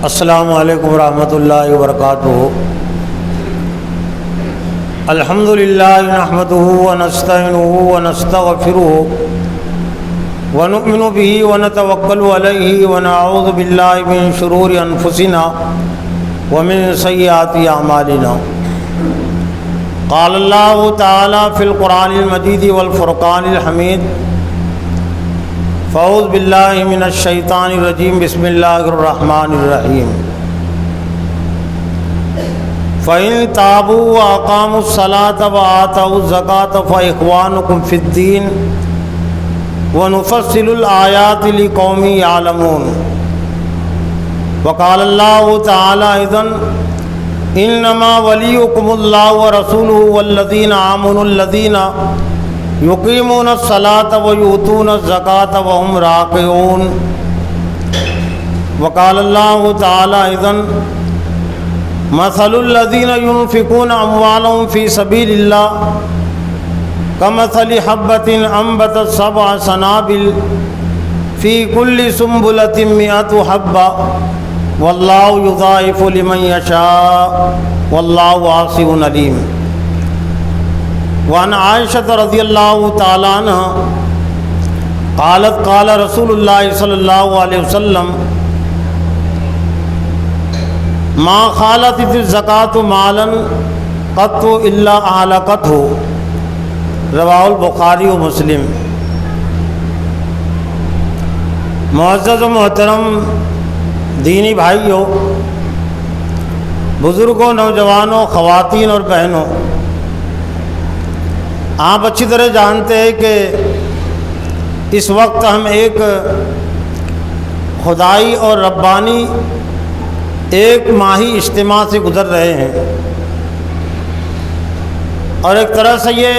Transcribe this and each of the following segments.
السلام علیکم ورحمۃ اللہ وبرکاتہ۔ الحمد للہ نحمدہ ونستعینہ ونستغفرہ ونؤمن بہ ونتوکل علیہ ونعوذ باللہ من شرور انفسنا ومن سیئات اعمالنا۔ قال اللہ تعالی فی القرآن المجید والفرقان الحمید۔ فاعوذ باللہ من الشیطان الرجیم، بسم اللہ الرحمن الرحیم۔ فَإِن تَابُوا وَأَقَامُوا الصَّلَاةَ وَآتَوُا الزَّكَاةَ فَإِخْوَانُكُمْ فِي الدِّينِ وَنُفَصِّلُ الْآيَاتِ لِقَوْمٍ يَعْلَمُونَ۔ وقال اللہ تعالی اذن انما ولیکم اللہ ورسولہ والذین آمنوا الذین یقیمون الصلاة ویؤتون الزکاة وهم راکعون۔ وقال اللہ تعالی اذن مثل الذین ينفقون اموالهم فی سبیل اللہ کمثل حبۃ انبتت سبع سنابل فی کل سنبلۃ مئۃ حبۃ واللہ یضاعف لمن یشاء واللہ واسع علیم۔ وعن عائشہ رضی اللہ تعالی عنہ قالت قال رسول اللہ صلی اللہ علیہ وسلم ما خالت الزکاة مالا قط الا اهلکتہ، رواہ البخاری و مسلم۔ معزز و محترم دینی بھائیوں، بزرگوں، نوجوانوں، خواتین اور بہنوں، آپ اچھی طرح جانتے ہیں کہ اس وقت ہم ایک خدائی اور ربانی ایک ماہی اجتماع سے گزر رہے ہیں، اور ایک طرح سے یہ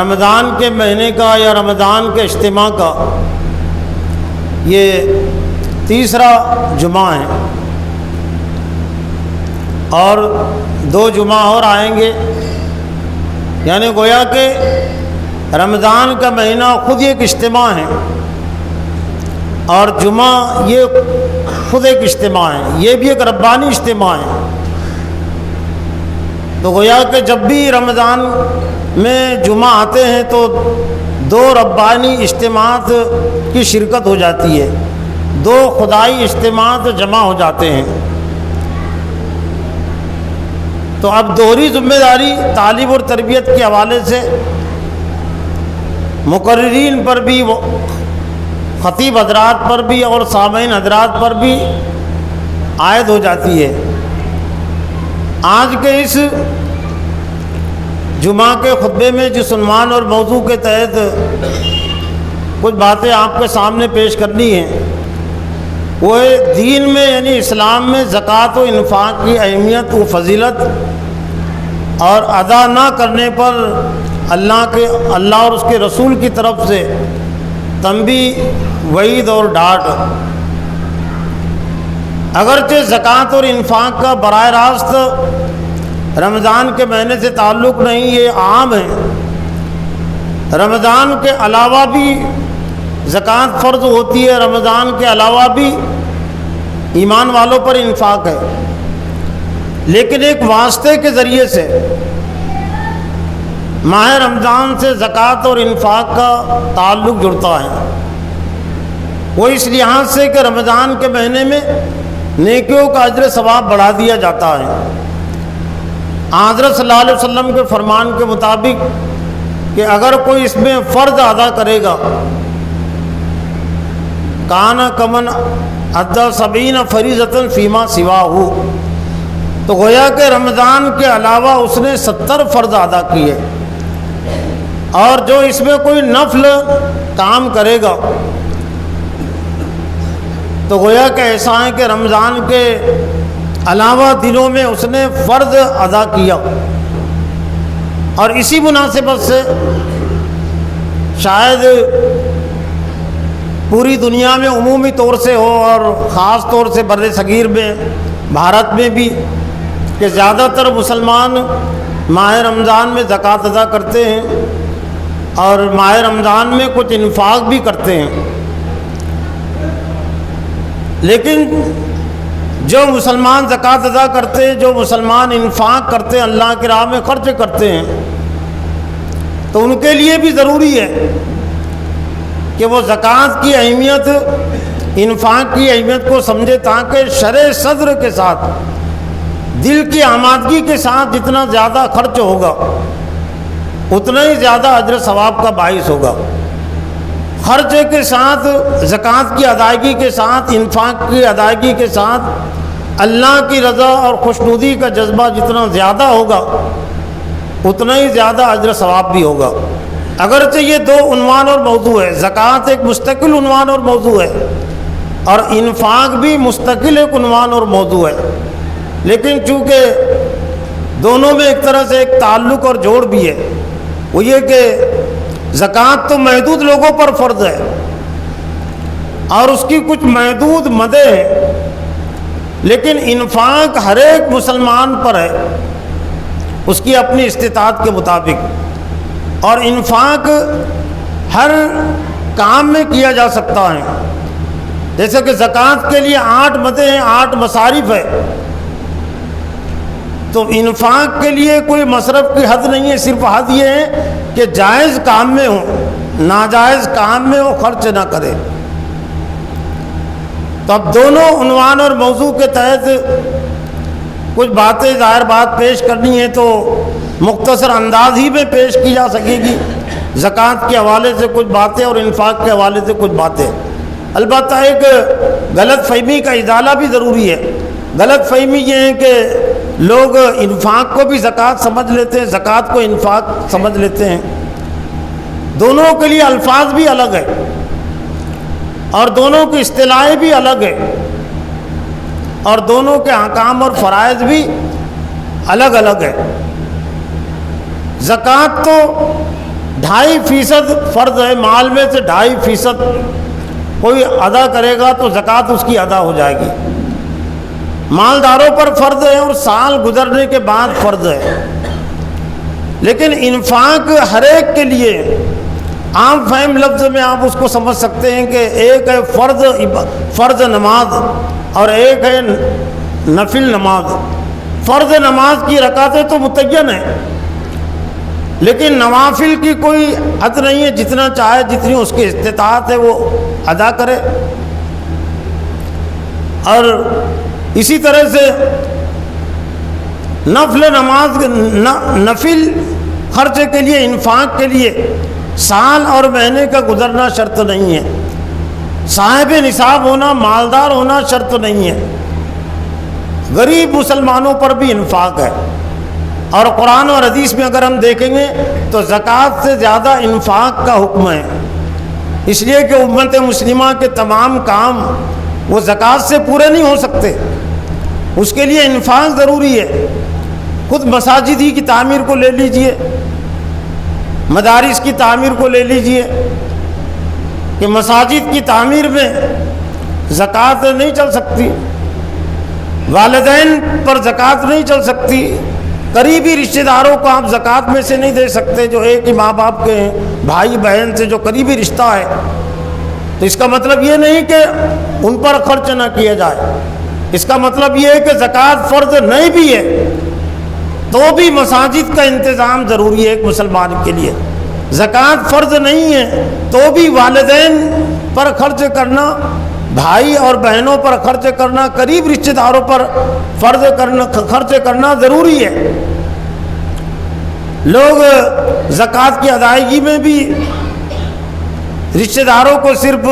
رمضان کے مہینے کا یا رمضان کے اجتماع کا یہ تیسرا جمعہ ہے، اور 2 جمعہ اور آئیں گے، یعنی گویا کہ رمضان کا مہینہ خود ایک اجتماع ہے اور جمعہ یہ خود ایک اجتماع ہے، یہ بھی ایک ربانی اجتماع ہے۔ تو گویا کہ جب بھی رمضان میں جمعہ آتے ہیں تو 2 ربانی اجتماعات کی شرکت ہو جاتی ہے، 2 خدائی اجتماعات جمع ہو جاتے ہیں۔ تو اب دوہری ذمہ داری تعلیم اور تربیت کے حوالے سے مقررین پر بھی، خطیب حضرات پر بھی اور سامعین حضرات پر بھی عائد ہو جاتی ہے۔ آج کے اس جمعہ کے خطبے میں جس عنوان اور موضوع کے تحت کچھ باتیں آپ کے سامنے پیش کرنی ہیں، وہ دین میں یعنی اسلام میں زکوٰۃ و انفاق کی اہمیت و فضیلت اور ادا نہ کرنے پر اللہ اور اس کے رسول کی طرف سے تنبیہ، وعید اور ڈانٹ۔ اگرچہ زکوٰۃ اور انفاق کا براہ راست رمضان کے مہینے سے تعلق نہیں، یہ عام ہے، رمضان کے علاوہ بھی زکوٰۃ فرض ہوتی ہے، رمضان کے علاوہ بھی ایمان والوں پر انفاق ہے، لیکن ایک واسطے کے ذریعے سے ماہ رمضان سے زکوٰۃ اور انفاق کا تعلق جڑتا ہے۔ وہ اس لحاظ سے کہ رمضان کے مہینے میں نیکیوں کا اجر ثواب بڑھا دیا جاتا ہے۔ حضرت صلی اللہ علیہ وسلم کے فرمان کے مطابق کہ اگر کوئی اس میں فرض ادا کرے گا، کان کمن ادی 70 فریضۃ فیما سواہ، تو گویا کہ رمضان کے علاوہ اس نے 70 فرض ادا کیے، اور جو اس میں کوئی نفل کام کرے گا تو گویا کہ ایسا ہے کہ رمضان کے علاوہ دنوں میں اس نے فرض ادا کیا۔ اور اسی مناسبت سے شاید پوری دنیا میں عمومی طور سے ہو اور خاص طور سے بر صغیر میں، بھارت میں بھی، کہ زیادہ تر مسلمان ماہ رمضان میں زکوٰۃ ادا کرتے ہیں اور ماہ رمضان میں کچھ انفاق بھی کرتے ہیں۔ لیکن جو مسلمان زکوٰۃ ادا کرتے ہیں، جو مسلمان انفاق کرتے ہیں، اللہ کی راہ میں خرچ کرتے ہیں، تو ان کے لیے بھی ضروری ہے کہ وہ زکوٰۃ کی اہمیت، انفاق کی اہمیت کو سمجھے، تاکہ شرح صدر کے ساتھ، دل کی آمادگی کے ساتھ جتنا زیادہ خرچ ہوگا اتنا ہی زیادہ اجر ثواب کا باعث ہوگا۔ خرچ کے ساتھ، زکوٰۃ کی ادائیگی کے ساتھ، انفاق کی ادائیگی کے ساتھ اللہ کی رضا اور خوشنودی کا جذبہ جتنا زیادہ ہوگا اتنا ہی زیادہ اجر ثواب بھی ہوگا۔ اگرچہ یہ دو عنوان اور موضوع ہے، زکوٰۃ ایک مستقل عنوان اور موضوع ہے اور انفاق بھی مستقل ایک عنوان اور موضوع ہے، لیکن چونکہ دونوں میں ایک طرح سے ایک تعلق اور جوڑ بھی ہے، وہ یہ کہ زکوٰۃ تو محدود لوگوں پر فرض ہے اور اس کی کچھ محدود مدیں ہیں، لیکن انفاق ہر ایک مسلمان پر ہے اس کی اپنی استطاعت کے مطابق، اور انفاق ہر کام میں کیا جا سکتا ہے۔ جیسے کہ زکوٰۃ کے لیے 8 مدیں ہیں، 8 مصارف ہے، تو انفاق کے لیے کوئی مصرف کی حد نہیں ہے، صرف حد یہ ہے کہ جائز کام میں ہو، ناجائز کام میں وہ خرچ نہ کرے۔ تو اب دونوں عنوان اور موضوع کے تحت کچھ باتیں ظاہر بات پیش کرنی ہے تو مختصر انداز ہی میں پیش کی جا سکے گی۔ زکوٰۃ کے حوالے سے کچھ باتیں اور انفاق کے حوالے سے کچھ باتیں، البتہ ایک غلط فہمی کا ازالہ بھی ضروری ہے۔ غلط فہمی یہ ہے کہ لوگ انفاق کو بھی زکوٰۃ سمجھ لیتے ہیں، زکوٰۃ کو انفاق سمجھ لیتے ہیں۔ دونوں کے لیے الفاظ بھی الگ ہے اور دونوں کی اصطلاحیں بھی الگ ہے اور دونوں کے احکام اور فرائض بھی الگ الگ ہے۔ زکوٰۃ تو 2.5% فرض ہے، مال میں سے 2.5% کوئی ادا کرے گا تو زکوٰۃ اس کی ادا ہو جائے گی۔ مالداروں پر فرض ہے اور سال گزرنے کے بعد فرض ہے، لیکن انفاق ہر ایک کے لیے عام فہم لفظ میں آپ اس کو سمجھ سکتے ہیں کہ ایک ہے فرض نماز اور ایک ہے نفل نماز۔ فرض نماز کی رکعتیں تو متعین ہیں، لیکن نوافل کی کوئی حد نہیں ہے، جتنا چاہے، جتنی اس کی استطاعت ہے وہ ادا کرے۔ اور اسی طرح سے نفل نماز، نفل خرچ کے لیے، انفاق کے لیے سال اور مہینے کا گزرنا شرط نہیں ہے، صاحب نصاب ہونا، مالدار ہونا شرط نہیں ہے۔ غریب مسلمانوں پر بھی انفاق ہے، اور قرآن اور حدیث میں اگر ہم دیکھیں گے تو زکوٰۃ سے زیادہ انفاق کا حکم ہے، اس لیے کہ امت مسلمہ کے تمام کام وہ زکوٰۃ سے پورے نہیں ہو سکتے، اس کے لیے انفاق ضروری ہے۔ خود مساجد ہی کی تعمیر کو لے لیجئے، مدارس کی تعمیر کو لے لیجئے کہ مساجد کی تعمیر میں زکوٰۃ نہیں چل سکتی، والدین پر زکوٰۃ نہیں چل سکتی، قریبی رشتہ داروں کو آپ زکوٰۃ میں سے نہیں دے سکتے جو ایک ہی ماں باپ کے ہیں، بھائی بہن سے جو قریبی رشتہ ہے۔ تو اس کا مطلب یہ نہیں کہ ان پر خرچ نہ کیا جائے، اس کا مطلب یہ ہے کہ زکوٰۃ فرض نہیں بھی ہے تو بھی مساجد کا انتظام ضروری ہے ایک مسلمان کے لیے۔ زکوٰۃ فرض نہیں ہے تو بھی والدین پر خرچ کرنا، بھائی اور بہنوں پر خرچ کرنا، قریب رشتہ داروں پر خرچ کرنا ضروری ہے۔ لوگ زکوٰۃ کی ادائیگی میں بھی رشتہ داروں کو صرف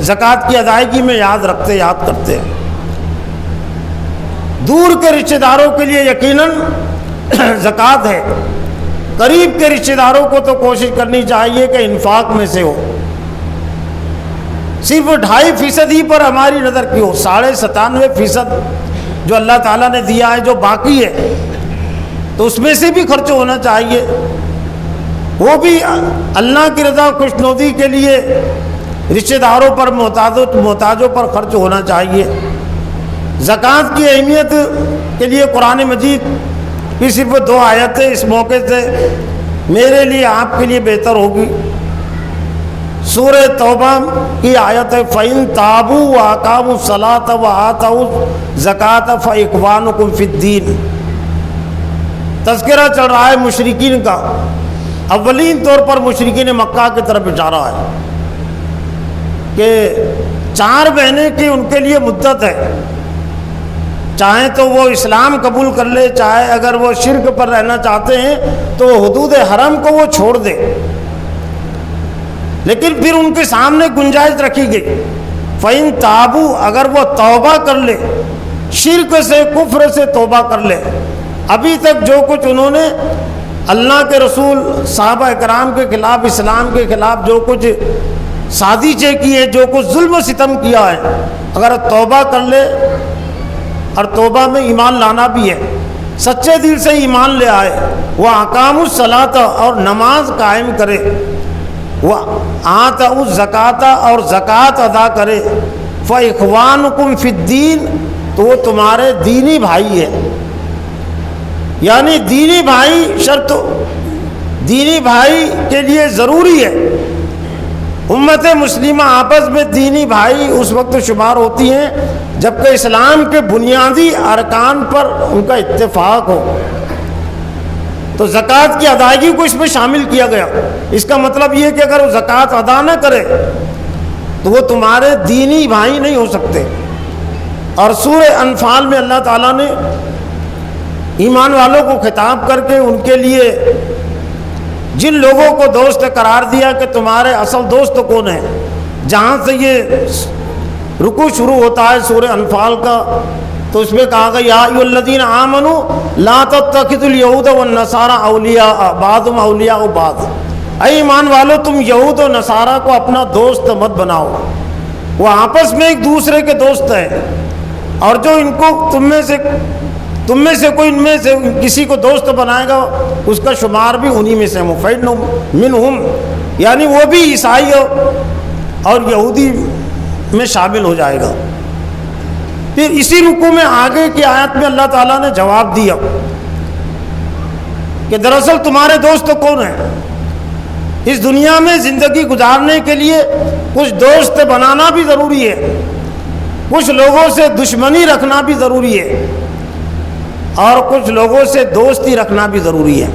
زکوٰۃ کی ادائیگی میں یاد کرتے ہیں۔ دور کے رشتہ داروں کے لیے یقیناً زکوٰۃ ہے، قریب کے رشتہ داروں کو تو کوشش کرنی چاہیے کہ انفاق میں سے ہو۔ صرف 2.5% ہی پر ہماری نظر کیوں، 97.5% جو اللہ تعالیٰ نے دیا ہے، جو باقی ہے، تو اس میں سے بھی خرچ ہونا چاہیے، وہ بھی اللہ کی رضا خوشنودی کے لیے رشتہ داروں پر، محتاجوں پر خرچ ہونا چاہیے۔ زکوٰۃ کی اہمیت کے لیے قرآن مجید کی صرف 2 آیتیں اس موقع سے میرے لیے، آپ کے لیے بہتر ہوگی۔ سورہ توبہ کی آیت ہے فَإِن تَابُوا وَأَقَامُوا الصَّلَاةَ وَآتَوُا الزَّكَاةَ فَإِخْوَانُكُمْ فِي الدِّينِ۔ تذکرہ چل رہا ہے مشرکین کا، اولین طور پر مشرکین مکہ کی طرف اشارہ ہے کہ 4 مہینے کی ان کے لیے مدت ہے، چاہیں تو وہ اسلام قبول کر لے، چاہے اگر وہ شرک پر رہنا چاہتے ہیں تو حدود حرم کو وہ چھوڑ دے، لیکن پھر ان کے سامنے گنجائش رکھی گئی فَإِن تَابُوا، اگر وہ توبہ کر لے، شرک سے کفر سے توبہ کر لے، ابھی تک جو کچھ انہوں نے اللہ کے رسول صحابہ کرام کے خلاف، اسلام کے خلاف جو کچھ سازشیں کی ہے، جو کچھ ظلم و ستم کیا ہے، اگر توبہ کر لے، اور توبہ میں ایمان لانا بھی ہے، سچے دل سے ایمان لے آئے، وہ اقام الصلاۃ اور نماز قائم کرے، وہ آتا الزکات اور زکوٰۃ ادا کرے، فاخوانکم فی الدین، تو وہ تمہارے دینی بھائی ہے، یعنی دینی بھائی شرط، دینی بھائی کے لیے ضروری ہے، امت مسلمہ آپس میں دینی بھائی اس وقت شمار ہوتی ہیں جبکہ اسلام کے بنیادی ارکان پر ان کا اتفاق ہو، تو زکوٰۃ کی ادائیگی کو اس میں شامل کیا گیا۔ اس کا مطلب یہ کہ اگر وہ زکوٰۃ ادا نہ کرے تو وہ تمہارے دینی بھائی نہیں ہو سکتے۔ اور سورہ انفال میں اللہ تعالیٰ نے ایمان والوں کو خطاب کر کے ان کے لیے جن لوگوں کو دوست قرار دیا کہ تمہارے اصل دوست کون ہیں، جہاں سے یہ رکوع شروع ہوتا ہے سورہ انفال کا، تو اس میں کہا گیا یا ایھا الذین آمنوا لا تتخذوا اليہود والنصارى اولیاء بعضهم اولیاء بعض، اے ایمان والو تم یہود و نصارہ کو اپنا دوست مت بناؤ، وہ آپس میں ایک دوسرے کے دوست ہیں، اور جو ان کو تم میں سے کوئی ان میں سے کسی کو دوست بنائے گا اس کا شمار بھی انہی میں سے فَإِنَّهُم مِّنْهُمْ، یعنی وہ بھی عیسائی اور یہودی میں شامل ہو جائے گا۔ پھر اسی رکوع میں آگے کی آیت میں اللہ تعالیٰ نے جواب دیا کہ دراصل تمہارے دوست کون ہیں۔ اس دنیا میں زندگی گزارنے کے لیے کچھ دوست بنانا بھی ضروری ہے، کچھ لوگوں سے دشمنی رکھنا بھی ضروری ہے، اور کچھ لوگوں سے دوستی رکھنا بھی ضروری ہے۔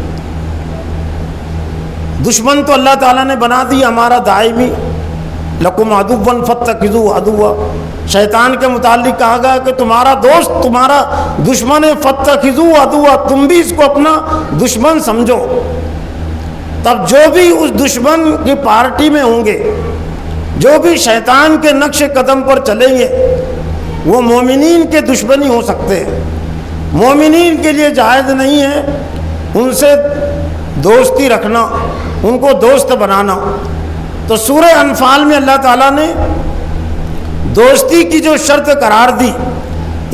دشمن تو اللہ تعالیٰ نے بنا دی ہمارا دائمی، لکم عدوا فاتخذوہ عدوا، شیطان کے متعلق کہا گیا کہ تمہارا دوست تمہارا دشمن ہے، فاتخذوہ عدوا، تم بھی اس کو اپنا دشمن سمجھو۔ تب جو بھی اس دشمن کی پارٹی میں ہوں گے، جو بھی شیطان کے نقش قدم پر چلیں گے، وہ مومنین کے دشمنی ہو سکتے ہیں، مومنین کے لیے جائز نہیں ہے ان سے دوستی رکھنا، ان کو دوست بنانا۔ تو سورہ انفال میں اللہ تعالیٰ نے دوستی کی جو شرط قرار دی،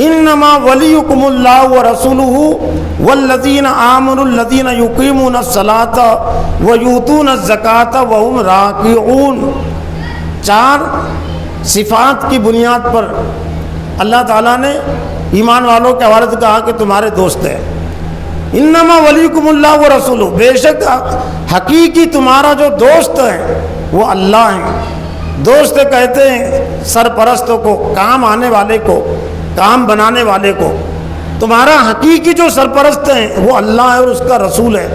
انما ولیکم اللہ ورسولہ والذین آمنوا الذین یقیمون الصلاۃ ویؤتون الزکاۃ وہم راکعون، 4 صفات کی بنیاد پر اللہ تعالیٰ نے ایمان والوں کے حوالے سے کہا کہ تمہارے دوست ہیں۔ انما ولیکم اللہ ورسولہ، بے شک حقیقی تمہارا جو دوست ہے وہ اللہ ہیں۔ دوست کہتے ہیں سرپرست کو، کام آنے والے کو، کام بنانے والے کو۔ تمہارا حقیقی جو سرپرست ہیں وہ اللہ ہے اور اس کا رسول ہے۔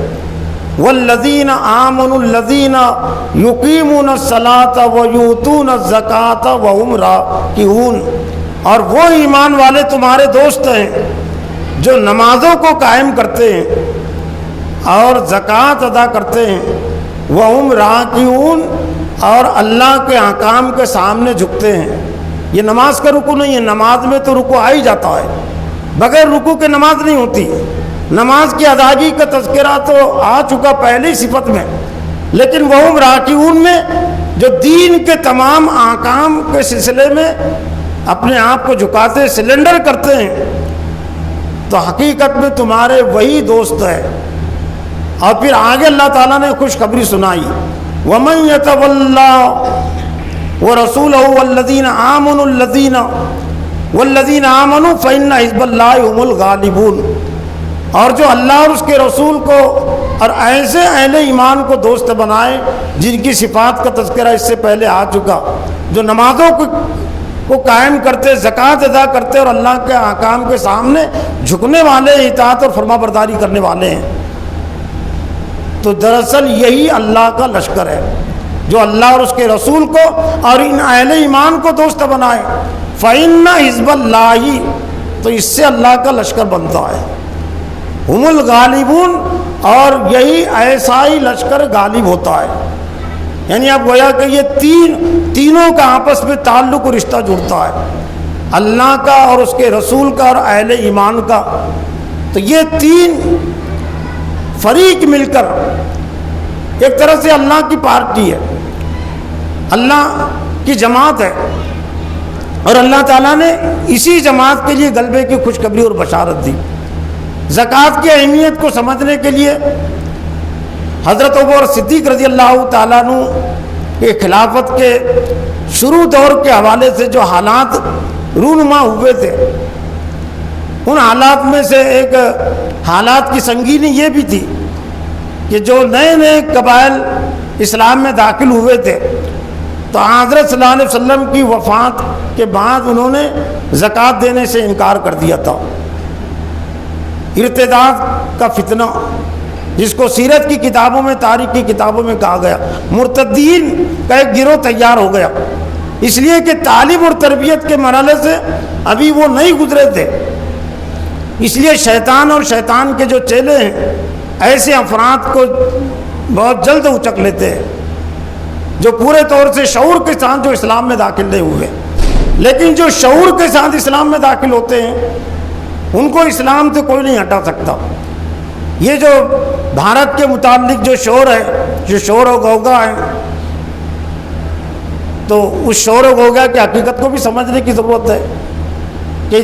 والذین آمنوا الذین یقیمون الصلاۃ ویؤتون الزکاۃ وہم راکعون، اور وہ ایمان والے تمہارے دوست ہیں جو نمازوں کو قائم کرتے ہیں اور زکوٰۃ ادا کرتے ہیں، وہم راکعون، اور اللہ کے احکام کے سامنے جھکتے ہیں۔ یہ نماز کا رکوع نہیں ہے، نماز میں تو رکوع آ ہی جاتا ہے، بغیر رکوع کے نماز نہیں ہوتی۔ نماز کی ادائیگی کا تذکرہ تو آ چکا پہلی صفت میں، لیکن وہم راکعون میں جو دین کے تمام احکام کے سلسلے میں اپنے آپ کو جھکاتے سلنڈر کرتے ہیں، تو حقیقت میں تمہارے وہی دوست ہے۔ اور پھر آگے اللہ تعالیٰ نے خوشخبری سنائی، وَمَن يَتَوَلَّ وَرَسُولَهُ وَالَّذِينَ آمَنُوا فَإِنَّ حِزْبَ اللَّهِ هُمُ الْغَالِبُونَ، اور جو اللہ اور اس کے رسول کو اور ایسے اہل ایمان کو دوست بنائے جن کی صفات کا تذکرہ اس سے پہلے آ چکا، جو نمازوں کو قائم کرتے، زکوٰۃ ادا کرتے اور اللہ کے احکام کے سامنے جھکنے والے، اطاعت اور فرما برداری کرنے والے ہیں۔ تو دراصل یہی اللہ کا لشکر ہے جو اللہ اور اس کے رسول کو اور ان اہل ایمان کو دوست بنائے۔ فَإِنَّ حِزْبَ اللَّهِ، تو اس سے اللہ کا لشکر بنتا ہے۔ ہم الغالبون، اور یہی ایسا ہی لشکر غالب ہوتا ہے۔ یعنی اب گویا کہ یہ تینوں کا آپس میں تعلق و رشتہ جڑتا ہے، اللہ کا اور اس کے رسول کا اور اہل ایمان کا۔ تو یہ تین فریق مل کر ایک طرح سے اللہ کی پارٹی ہے، اللہ کی جماعت ہے، اور اللہ تعالیٰ نے اسی جماعت کے لیے غلبے کی خوشخبری اور بشارت دی۔ زکوٰۃ کی اہمیت کو سمجھنے کے لیے حضرت ابوبکر صدیق رضی اللہ تعالیٰ عنہ کے خلافت کے شروع دور کے حوالے سے جو حالات رونما ہوئے تھے، ان حالات میں سے ایک حالات کی سنگینی یہ بھی تھی کہ جو نئے نئے قبائل اسلام میں داخل ہوئے تھے، تو حضرت صلی اللہ علیہ وسلم کی وفات کے بعد انہوں نے زکوٰۃ دینے سے انکار کر دیا تھا۔ ارتداد کا فتنہ، جس کو سیرت کی کتابوں میں، تاریخ کی کتابوں میں کہا گیا، مرتدین کا ایک گروہ تیار ہو گیا، اس لیے کہ تعلیم اور تربیت کے مرحلے سے ابھی وہ نہیں گزرے تھے۔ اس لیے شیطان اور شیطان کے جو چیلے ہیں ایسے افراد کو بہت جلد اچک لیتے ہیں جو پورے طور سے شعور کے ساتھ جو اسلام میں داخل نہیں ہوئے، لیکن جو شعور کے ساتھ اسلام میں داخل ہوتے ہیں ان کو اسلام سے کوئی نہیں ہٹا سکتا۔ یہ جو بھارت کے متعلق جو شور ہے، جو شور و غوغا ہے، تو اس شور و غوغا کی حقیقت کو بھی سمجھنے کی ضرورت ہے کہ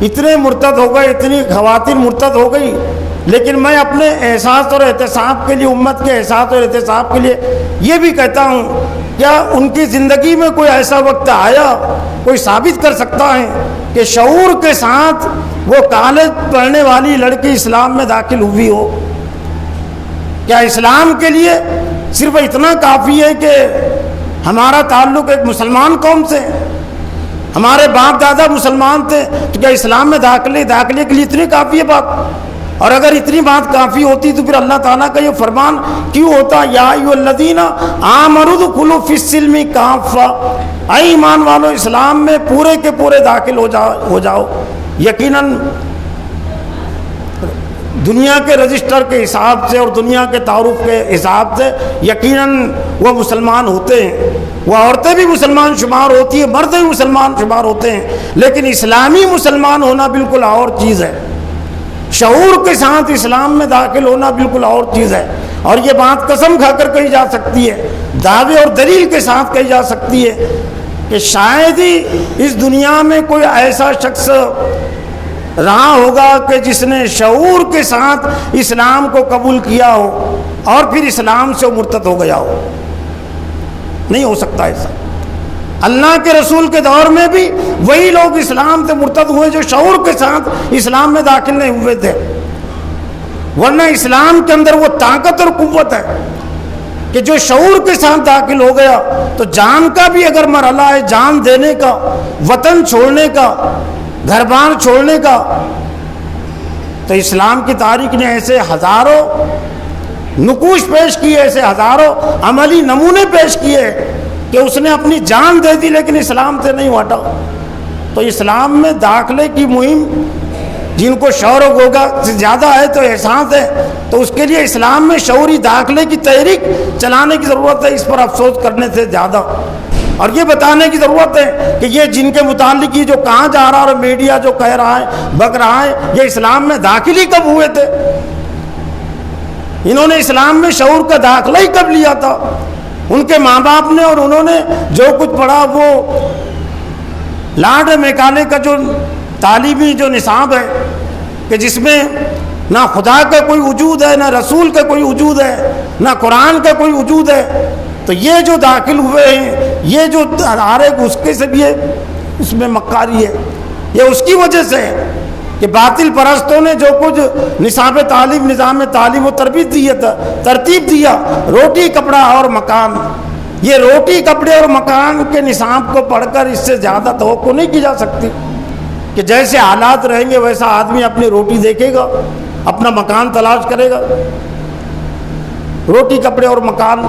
اتنے مرتد ہو گئے، اتنی خواتین مرتد ہو گئی، لیکن میں اپنے احساس اور احتساب کے لیے، امت کے احساس اور احتساب کے لیے یہ بھی کہتا ہوں، کیا ان کی زندگی میں کوئی ایسا وقت آیا، کوئی ثابت کر سکتا ہے کہ شعور کے ساتھ وہ کالج پڑھنے والی لڑکی اسلام میں داخل ہوئی ہو؟ کیا اسلام کے لیے صرف اتنا کافی ہے کہ ہمارا تعلق ایک مسلمان قوم سے، ہمارے باپ دادا مسلمان تھے، تو کیا اسلام میں داخلے کے لیے اتنی کافی ہے بات؟ اور اگر اتنی بات کافی ہوتی تو پھر اللہ تعالیٰ کا یہ فرمان کیوں ہوتا، یا ایھا الذین آمنوا ادخلوا فی السلم کافہ، اے ایمان والو اسلام میں پورے کے پورے داخل ہو جاؤ۔ یقیناً دنیا کے رجسٹر کے حساب سے اور دنیا کے تعارف کے حساب سے یقیناً وہ مسلمان ہوتے ہیں، وہ عورتیں بھی مسلمان شمار ہوتی ہیں، مرد بھی مسلمان شمار ہوتے ہیں، لیکن اسلامی مسلمان ہونا بالکل اور چیز ہے، شعور کے ساتھ اسلام میں داخل ہونا بالکل اور چیز ہے۔ اور یہ بات قسم کھا کر کہی جا سکتی ہے، دعوے اور دلیل کے ساتھ کہی جا سکتی ہے کہ شاید ہی اس دنیا میں کوئی ایسا شخص رہا ہوگا کہ جس نے شعور کے ساتھ اسلام کو قبول کیا ہو اور پھر اسلام سے مرتد ہو گیا ہو۔ نہیں ہو سکتا ایسا۔ اللہ کے رسول کے دور میں بھی وہی لوگ اسلام سے مرتد ہوئے جو شعور کے ساتھ اسلام میں داخل نہیں ہوئے تھے، ورنہ اسلام کے اندر وہ طاقت اور قوت ہے کہ جو شعور کے ساتھ داخل ہو گیا تو جان کا بھی اگر مرحلہ ہے، جان دینے کا، وطن چھوڑنے کا، گھر بار چھوڑنے کا، تو اسلام کی تاریخ نے ایسے ہزاروں نقوش پیش کیے، ایسے ہزاروں عملی نمونے پیش کیے کہ اس نے اپنی جان دے دی لیکن اسلام سے نہیں ہٹا۔ تو اسلام میں داخلے کی مہم جن کو شعور و غوغا سے زیادہ ہے تو احساس ہے، تو اس کے لیے اسلام میں شعوری داخلے کی تحریک چلانے کی ضرورت ہے، اس پر افسوس کرنے سے زیادہ۔ اور یہ بتانے کی ضرورت ہے کہ یہ جن کے متعلق یہ جو کہا جا رہا اور میڈیا جو کہہ رہا ہے، بک رہا ہے، یہ اسلام میں داخل ہی کب ہوئے تھے؟ انہوں نے اسلام میں شعور کا داخلہ ہی کب لیا تھا؟ ان کے ماں باپ نے اور انہوں نے جو کچھ پڑھا وہ لارڈ میکالے کا جو تعلیمی جو نصاب ہے کہ جس میں نہ خدا کا کوئی وجود ہے، نہ رسول کا کوئی وجود ہے، نہ قرآن کا کوئی وجود ہے، تو یہ جو داخل ہوئے ہیں، یہ جو ہر ایک اس کے سے بھی ہے، اس میں مکاری ہے، یہ اس کی وجہ سے ہے کہ باطل پرستوں نے جو کچھ نصاب تعلیم، نظام تعلیم و ترتیب دیا، روٹی کپڑا اور مکان، یہ روٹی کپڑے اور مکان کے نصاب کو پڑھ کر اس سے زیادہ توقع نہیں کی جا سکتی کہ جیسے حالات رہیں گے ویسا آدمی اپنی روٹی دیکھے گا، اپنا مکان تلاش کرے گا، روٹی کپڑے اور مکان۔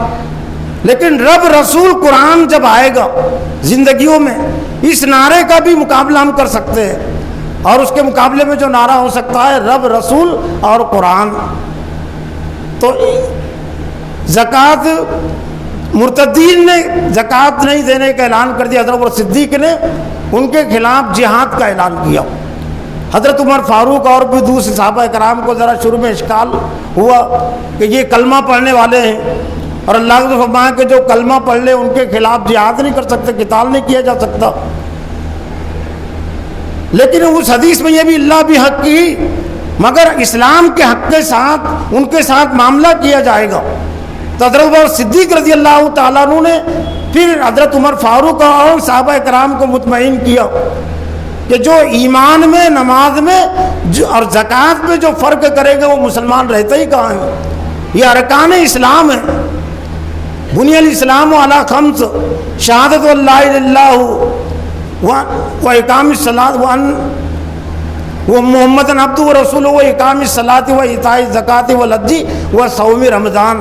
لیکن رب رسول قرآن جب آئے گا زندگیوں میں، اس نعرے کا بھی مقابلہ ہم کر سکتے ہیں، اور اس کے مقابلے میں جو نعرہ ہو سکتا ہے رب رسول اور قرآن۔ تو زکوٰۃ، مرتدین نے زکوٰۃ نہیں دینے کا اعلان کر دیا، حضرت عمر صدیق نے ان کے خلاف جہاد کا اعلان کیا۔ حضرت عمر فاروق اور بھی دوسرے صحابہ کرام کو ذرا شروع میں اشکال ہوا کہ یہ کلمہ پڑھنے والے ہیں، اور اللہ نے فرمایا کہ جو کلمہ پڑھ لے ان کے خلاف جہاد نہیں کر سکتے، قتال نہیں کیا جا سکتا۔ لیکن اس حدیث میں یہ بھی اللہ بھی حق کی، مگر اسلام کے حق کے ساتھ ان کے ساتھ معاملہ کیا جائے گا۔ تو حضرت عمر صدیق رضی اللہ تعالیٰ عنہ نے پھر حضرت عمر فاروق اور صحابہ کرام کو مطمئن کیا کہ جو ایمان میں، نماز میں اور زکوٰۃ میں جو فرق کرے گا وہ مسلمان رہتا ہی کہاں ہے۔ یہ ارکان اسلام ہے۔ بنی الاسلام علی خمس، شہادت ان لا الہ الا اللہ و اقام الصلاۃ و محمد عبدہ و رسولہ و اقام الصلاۃ و ایتاء الزکوٰۃ والحج و صوم رمضان۔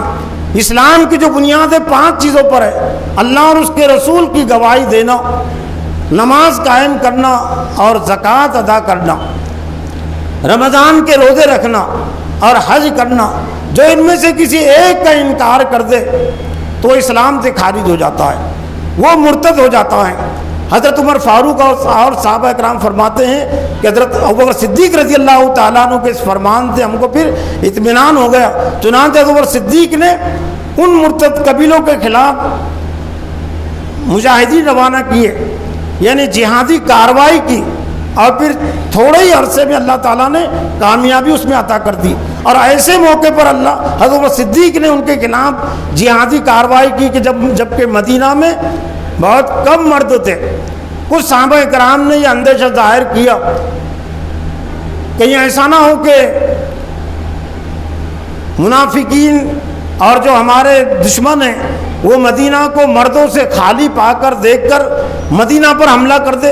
اسلام کی جو بنیاد ہے 5 چیزوں پر ہے، اللہ اور اس کے رسول کی گواہی دینا، نماز قائم کرنا اور زکوٰۃ ادا کرنا، رمضان کے روزے رکھنا اور حج کرنا۔ جو ان میں سے کسی ایک کا انکار کر دے تو اسلام سے خارج ہو جاتا ہے، وہ مرتد ہو جاتا ہے۔ حضرت عمر فاروق اور صحابہ کرام فرماتے ہیں کہ حضرت ابوبکر صدیق رضی اللہ تعالیٰ عنہ کے اس فرمان سے ہم کو پھر اطمینان ہو گیا۔ چنانچہ ابوبکر صدیق نے ان مرتد قبیلوں کے خلاف مجاہدین روانہ کیے، یعنی جہادی کارروائی کی، اور پھر تھوڑے ہی عرصے میں اللہ تعالیٰ نے کامیابی اس میں عطا کر دی۔ اور ایسے موقع پر حضرت صدیق نے ان کے خلاف جہادی کارروائی کی کہ جبکہ مدینہ میں بہت کم مرد تھے۔ کچھ صحابہ کرام نے یہ اندیشہ ظاہر کیا کہیں ایسا نہ ہو کہ منافقین اور جو ہمارے دشمن ہیں وہ مدینہ کو مردوں سے خالی پا کر دیکھ کر مدینہ پر حملہ کر دے،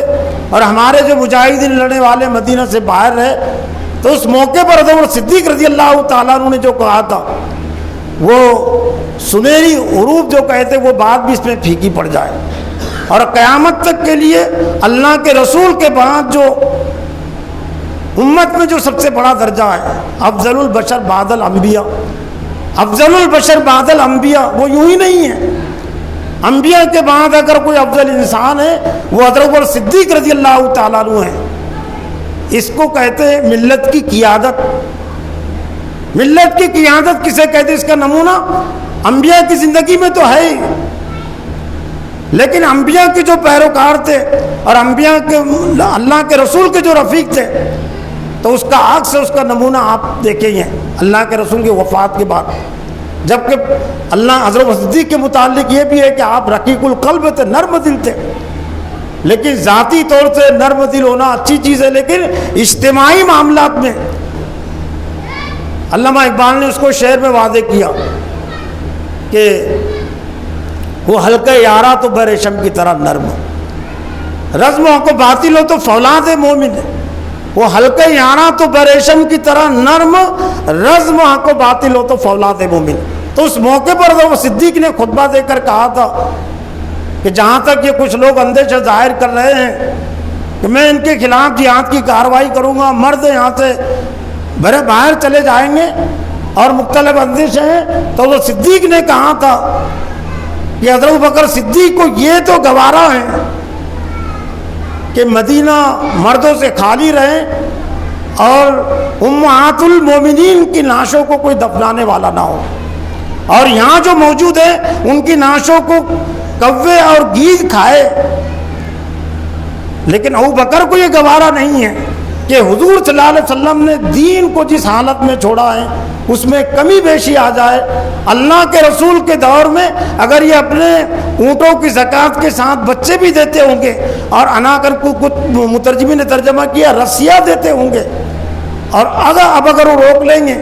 اور ہمارے جو مجاہدین لڑنے والے مدینہ سے باہر رہے۔ تو اس موقع پر حضرت صدیق رضی اللہ تعالیٰ عنہ نے جو کہا تھا وہ سنہری حروف جو کہتے وہ بات بھی اس میں پھیکی پڑ جائے، اور قیامت تک کے لیے اللہ کے رسول کے بعد جو امت میں جو سب سے بڑا درجہ ہے، افضل البشر بعد الانبیاء، افضل البشر بعد الانبیاء، وہ یوں ہی نہیں ہے۔ انبیاء کے بعد اگر کوئی افضل انسان ہے وہ حضرت عمر صدیق رضی اللہ تعالیٰ عنہ ہے۔ اس کو کہتے ہیں ملت کی قیادت۔ ملت کی قیادت کسے کہتے ہیں؟ اس کا نمونہ انبیاء کی زندگی میں تو ہے ہی، لیکن انبیاء کے جو پیروکار تھے اور انبیاء کے اللہ کے رسول کے جو رفیق تھے، تو اس کا عکس، اس کا نمونہ آپ دیکھیں ہیں اللہ کے رسول کی وفات کے بعد۔ جبکہ اللہ حضرت صدیق کے متعلق یہ بھی ہے کہ آپ رقیق القلب تھے، نرم دل تھے، لیکن ذاتی طور سے نرم دل ہونا اچھی چیز ہے، لیکن اجتماعی معاملات میں علامہ اقبال نے اس کو شعر میں واضح کیا کہ وہ حلقہ یارا تو بریشم کی طرح نرم، رزم کو باطل ہو تو فولاد مومن ہے۔ وہ حلقہ یارا تو بریشم کی طرح نرم، رزم کو باطل ہو تو فولاد مومن۔ تو اس موقع پر وہ صدیق نے خطبہ دے کر کہا تھا کہ جہاں تک یہ کچھ لوگ اندیشہ ظاہر کر رہے ہیں کہ میں ان کے خلاف جہاد کی کارروائی کروں گا، مرد یہاں سے بھرے باہر چلے جائیں گے اور مختلف اندیشے ہیں، تو وہ صدیق نے کہا تھا کہ حضرت بکر صدیق کو یہ تو گوارا ہے کہ مدینہ مردوں سے خالی رہے اور امہات المومنین کی نعشوں کو کوئی دفنانے والا نہ ہو، اور یہاں جو موجود ہے ان کی نعشوں کو کوے اور گیدڑ کھائے۔ لیکن ابو بکر کو یہ گوارا نہیں ہے کہ حضور صلی اللہ علیہ وسلم نے دین کو جس حالت میں چھوڑا ہے اس میں کمی بیشی آ جائے۔ اللہ کے رسول کے دور میں اگر یہ اپنے اونٹوں کی زکوٰۃ کے ساتھ بچے بھی دیتے ہوں گے، اور انا کر کو کچھ مترجمین نے ترجمہ کیا رسیاں دیتے ہوں گے، اور اگر وہ روک لیں گے،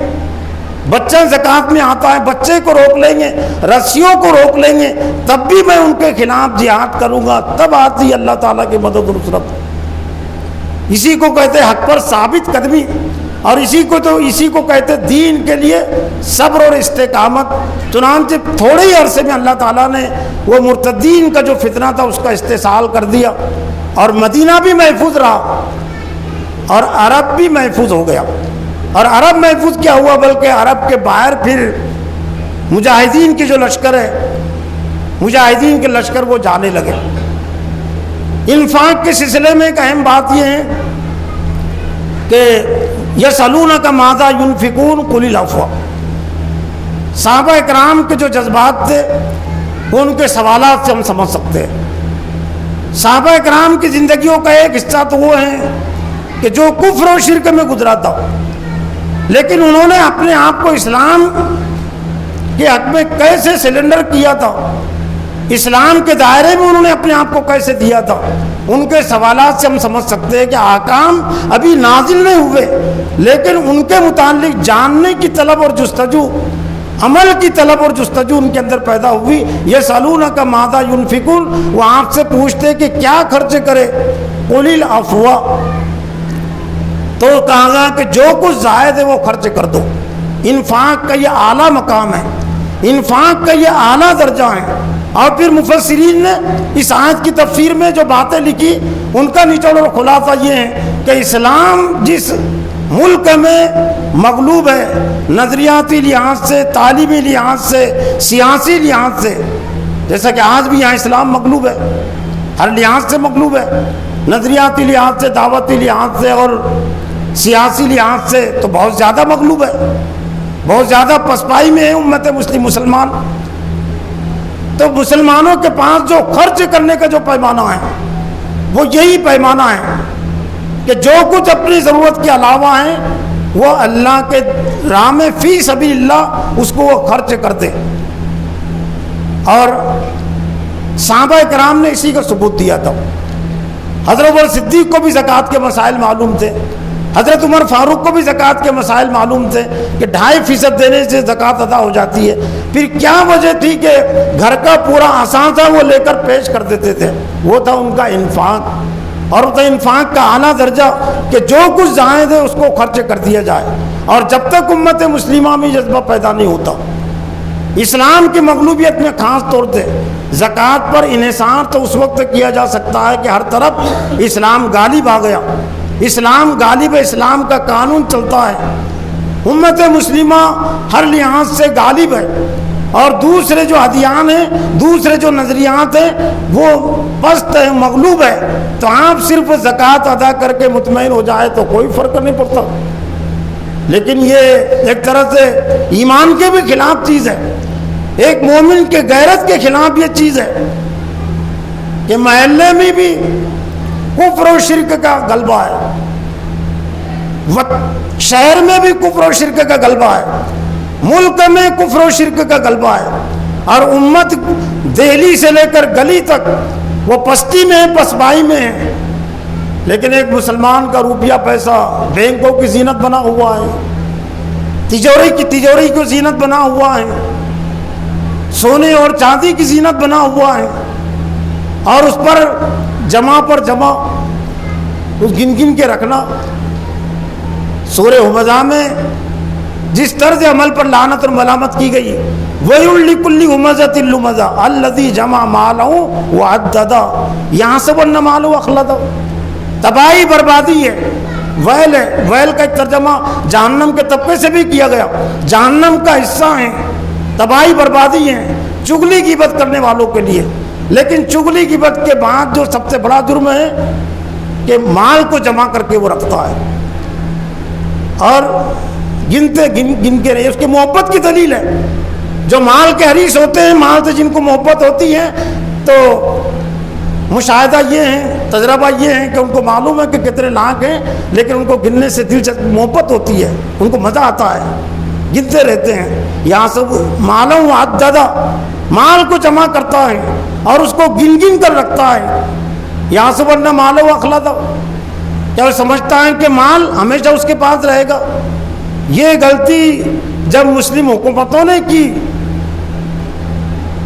بچہ زکوٰۃ میں آتا ہے، بچے کو روک لیں گے، رسیوں کو روک لیں گے، تب بھی میں ان کے خلاف جہاد کروں گا، تب آتی اللہ تعالیٰ کی مدد و نصرت۔ اسی کو کہتے ہیں حق پر ثابت قدمی، اور اسی کو کہتے ہیں دین کے لیے صبر اور استقامت۔ چنانچہ تھوڑے ہی عرصے میں اللہ تعالیٰ نے وہ مرتدین کا جو فتنہ تھا اس کا استحصال کر دیا، اور مدینہ بھی محفوظ رہا، اور عرب بھی محفوظ ہو گیا۔ اور عرب محفوظ کیا ہوا، بلکہ عرب کے باہر پھر مجاہدین کے جو لشکر ہے، مجاہدین کے لشکر وہ جانے لگے۔ انفاق کے سلسلے میں ایک اہم بات یہ ہے کہ یسألونک ماذا ینفقون قل العفو۔ صحابہ اکرام کے جو جذبات تھے وہ ان کے سوالات سے ہم سمجھ سکتے ہیں۔ صحابہ اکرام کی زندگیوں کا ایک حصہ تو وہ ہے کہ جو کفر و شرک میں گزرا تھا، لیکن انہوں نے اپنے آپ کو اسلام کے حق میں کیسے سرنڈر کیا تھا، اسلام کے دائرے میں انہوں نے اپنے آپ کو کیسے دیا تھا، ان کے سوالات سے ہم سمجھ سکتے ہیں کہ احکام ابھی نازل نہیں ہوئے، لیکن ان کے متعلق جاننے کی طلب اور جستجو، عمل کی طلب اور جستجو ان کے اندر پیدا ہوئی۔ یسألونک ماذا ینفقون، وہ آپ سے پوچھتے کہ کیا خرچ کرے، قل العفو، تو کہا گا کہ جو کچھ زائد ہے وہ خرچ کر دو۔ انفاق کا یہ اعلیٰ مقام ہے، انفاق کا یہ اعلیٰ درجہ ہے۔ اور پھر مفسرین نے اس آیت کی تفسیر میں جو باتیں لکھی ان کا نچوڑ اور خلاصہ یہ ہے کہ اسلام جس ملک میں مغلوب ہے، نظریاتی لحاظ سے، تعلیمی لحاظ سے، سیاسی لحاظ سے، جیسا کہ آج بھی یہاں اسلام مغلوب ہے، ہر لحاظ سے مغلوب ہے، نظریاتی لحاظ سے، دعوتی لحاظ سے اور سیاسی لحاظ سے تو بہت زیادہ مغلوب ہے، بہت زیادہ پسپائی میں ہے امت مسلمان۔ تو مسلمانوں کے پاس جو خرچ کرنے کا جو پیمانہ ہے وہ یہی پیمانہ ہے کہ جو کچھ اپنی ضرورت کے علاوہ ہیں وہ اللہ کے راہ میں فی سبیل اللہ اس کو وہ خرچ کرتے۔ اور صحابہ کرام نے اسی کا ثبوت دیا تھا۔ حضرت عمر صدیق کو بھی زکوٰۃ کے مسائل معلوم تھے، حضرت عمر فاروق کو بھی زکوٰۃ کے مسائل معلوم تھے کہ 2.5% دینے سے زکوٰۃ ادا ہو جاتی ہے۔ پھر کیا وجہ تھی کہ گھر کا پورا آسان تھا وہ لے کر پیش کر دیتے تھے، وہ تھا ان کا انفاق، اور وہ تھا انفاق کا اعلیٰ درجہ کہ جو کچھ زائد ہے اس کو خرچ کر دیا جائے۔ اور جب تک امت مسلمہ میں جذبہ پیدا نہیں ہوتا، اسلام کی مغلوبیت میں خاص طور سے زکوٰۃ پر انحصار تو اس وقت کیا جا سکتا ہے کہ ہر طرف اسلام غالب آ گیا، اسلام غالب ہے، اسلام کا قانون چلتا ہے، امت مسلمہ ہر لحاظ سے غالب ہے، اور دوسرے جو ادیان ہیں، دوسرے جو نظریات ہیں وہ پست ہے، مغلوب ہے، تو آپ صرف زکوٰۃ ادا کر کے مطمئن ہو جائے تو کوئی فرق نہیں پڑتا۔ لیکن یہ ایک طرح سے ایمان کے بھی خلاف چیز ہے، ایک مومن کے غیرت کے خلاف یہ چیز ہے کہ محلے میں بھی کفر و شرک کا غلبہ ہے، شہر میں بھی کفر و شرک کا غلبہ ہے، ملک میں کفر و شرک کا غلبہ ہے، اور امت دہلی سے لے کر گلی تک وہ پستی میں ہے، پسبائی میں ہے، لیکن ایک مسلمان کا روپیہ پیسہ بینکوں کی زینت بنا ہوا ہے، تجوری کی زینت بنا ہوا ہے، سونے اور چاندی کی زینت بنا ہوا ہے، اور اس پر جمع پر جمع اس گن گن کے رکھنا۔ سورہ ہمزہ میں جس طرز عمل پر لعنت اور ملامت کی گئی، وَيْلٌ لِكُلِّ ہُمَزَةٍ لُمَزَةٍ الَّذِي جَمَعَ مَالَهُ وَعَدَّدَهُ يَحْسَبُ أَنَّ مَالَهُ أَخْلَدَهُ۔ تباہی بربادی ہے، ویل ہے، ویل کا ایک ترجمہ جہنم کے طبقے سے بھی کیا گیا، جہنم کا حصہ ہیں، تباہی بربادی ہیں چغلی غیبت کرنے والوں کے لیے۔ لیکن چغلی غیبت کے بعد جو سب سے بڑا جرم ہے کہ مال کو جمع کر کے وہ رکھتا ہے اور گن کے رہے، اس کی محبت کی دلیل ہے۔ جو مال کے حریص ہوتے ہیں، مال سے جن کو محبت ہوتی ہے، تو مشاہدہ یہ ہے، تجربہ یہ ہے کہ ان کو معلوم ہے کہ کتنے لاکھ ہیں، لیکن ان کو گننے سے دلچسپ محبت ہوتی ہے، ان کو مزہ آتا ہے، گنتے رہتے ہیں۔ یہاں سب مالوں عددہ، مال کو جمع کرتا ہے اور اس کو گن گن کر رکھتا ہے۔ یہاں سب ورنہ مالوں اخلدہ، کیا وہ سمجھتا ہے کہ مال ہمیشہ اس کے پاس رہے گا؟ یہ غلطی جب مسلم حکومتوں نے کی